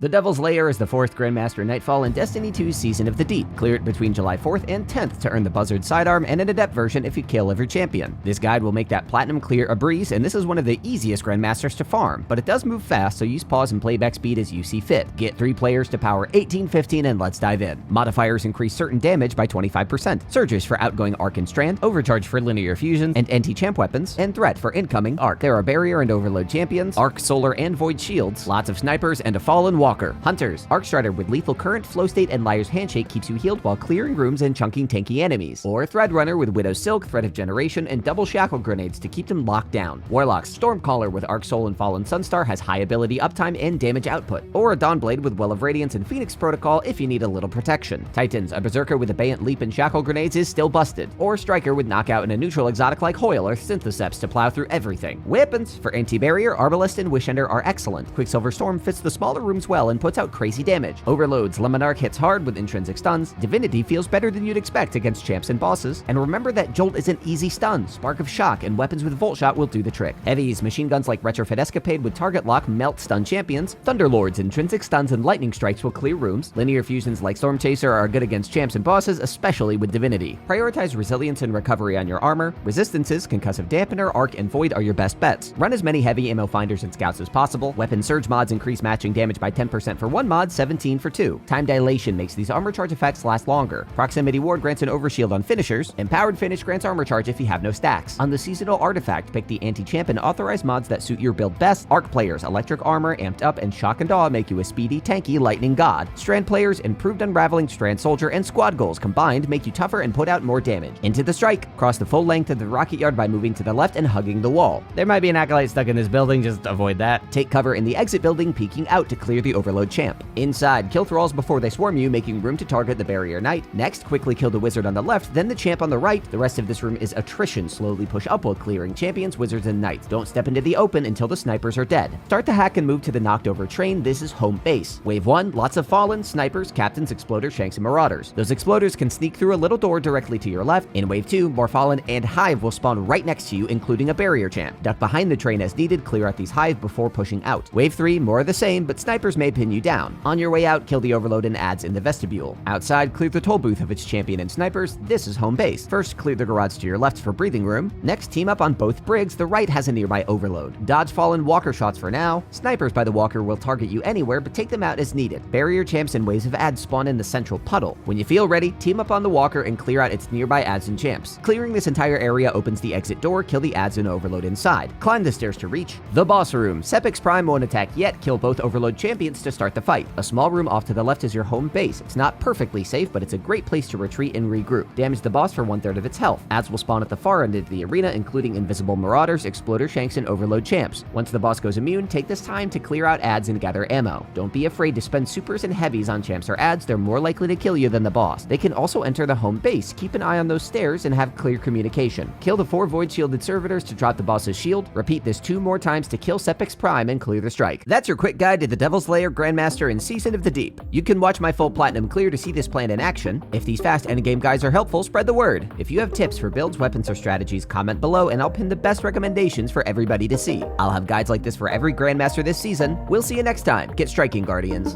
The Devil's Lair is the 4th Grandmaster Nightfall in Destiny 2's Season of the Deep. Clear it between July 4th and 10th to earn the Buzzard sidearm and an Adept version if you kill every champion. This guide will make that platinum clear a breeze, and this is one of the easiest Grandmasters to farm, but it does move fast, so use pause and playback speed as you see fit. Get 3 players to power 18-15 and let's dive in. Modifiers increase certain damage by 25%. Surges for outgoing arc and strand, overcharge for linear fusion and anti-champ weapons, and threat for incoming arc. There are barrier and overload champions, arc, solar, and void shields, lots of snipers, and a fallen walker. Hunters. Arc Strider with lethal current, flow state, and Liar's Handshake keeps you healed while clearing rooms and chunking tanky enemies. Or Threadrunner with Widow's Silk, Thread of Generation, and double shackle grenades to keep them locked down. Warlocks. Stormcaller with Arc Soul and Fallen Sunstar has high ability uptime and damage output. Or a Dawnblade with Well of Radiance and Phoenix Protocol if you need a little protection. Titans. A Berserker with Abeyant Leap and Shackle grenades is still busted. Or Striker with Knockout and a neutral exotic like Hoyle or Syntheseps to plow through everything. Weapons. For Anti-Barrier, Arbalest and Wishender are excellent. Quicksilver Storm fits the smaller rooms well and puts out crazy damage. Overloads. Lemonarch hits hard with intrinsic stuns. Divinity feels better than you'd expect against champs and bosses. And remember that Jolt is an easy stun. Spark of Shock and weapons with Volt Shot will do the trick. Heavies. Machine guns like Retrofit Escapade with Target Lock melt stun champions. Thunderlords. Intrinsic stuns and lightning strikes will clear rooms. Linear fusions like Storm Chaser are good against champs and bosses, especially with Divinity. Prioritize resilience and recovery on your armor. Resistances, Concussive Dampener, Arc, and Void are your best bets. Run as many heavy ammo finders and scouts as possible. Weapon surge mods increase matching damage by 10% for one mod, 17 for 2. Time Dilation makes these armor charge effects last longer. Proximity Ward grants an overshield on finishers. Empowered Finish grants armor charge if you have no stacks. On the seasonal artifact, pick the anti-champ and authorized mods that suit your build best. Arc players, Electric Armor, Amped Up, and Shock and Awe make you a speedy, tanky lightning god. Strand players, Improved Unraveling, Strand Soldier, and Squad Goals combined make you tougher and put out more damage. Into the Strike. Cross the full length of the rocket yard by moving to the left and hugging the wall. There might be an acolyte stuck in this building, just avoid that. Take cover in the exit building, peeking out to clear the overload champ. Inside, kill thralls before they swarm you, making room to target the barrier knight. Next, quickly kill the wizard on the left, then the champ on the right. The rest of this room is attrition. Slowly push up while clearing champions, wizards, and knights. Don't step into the open until the snipers are dead. Start to hack and move to the knocked over train. This is home base. Wave 1, lots of fallen, snipers, captains, exploders, shanks, and marauders. Those exploders can sneak through a little door directly to your left. In wave 2, more fallen and hive will spawn right next to you, including a barrier champ. Duck behind the train as needed, clear out these hive before pushing out. Wave 3, more of the same, but snipers may pin you down. On your way out, kill the overload and adds in the vestibule. Outside, clear the toll booth of its champion and snipers. This is home base. First, clear the garage to your left for breathing room. Next, team up on both brigs. The right has a nearby overload. Dodge fallen walker shots for now. Snipers by the walker will target you anywhere, but take them out as needed. Barrier champs and waves of ads spawn in the central puddle. When you feel ready, team up on the walker and clear out its nearby ads and champs. Clearing this entire area opens the exit door. Kill the ads and overload inside. Climb the stairs to reach the boss room. Sepix Prime won't attack yet. Kill both overload champions to start the fight. A small room off to the left is your home base. It's not perfectly safe, but it's a great place to retreat and regroup. Damage the boss for 1/3 of its health. Ads will spawn at the far end of the arena, including invisible marauders, exploder shanks, and overload champs. Once the boss goes immune, take this time to clear out ads and gather ammo. Don't be afraid to spend supers and heavies on champs or ads. They're more likely to kill you than the boss. They can also enter the home base. Keep an eye on those stairs and have clear communication. Kill the 4 void shielded servitors to drop the boss's shield. Repeat this 2 more times to kill Sepix Prime and clear the strike. That's your quick guide to the Devil's Lair Grandmaster in Season of the Deep. You can watch my full platinum clear to see this plan in action. If these fast endgame guides are helpful, spread the word. If you have tips for builds, weapons, or strategies, comment below and I'll pin the best recommendations for everybody to see. I'll have guides like this for every Grandmaster this season. We'll see you next time. Get striking, Guardians.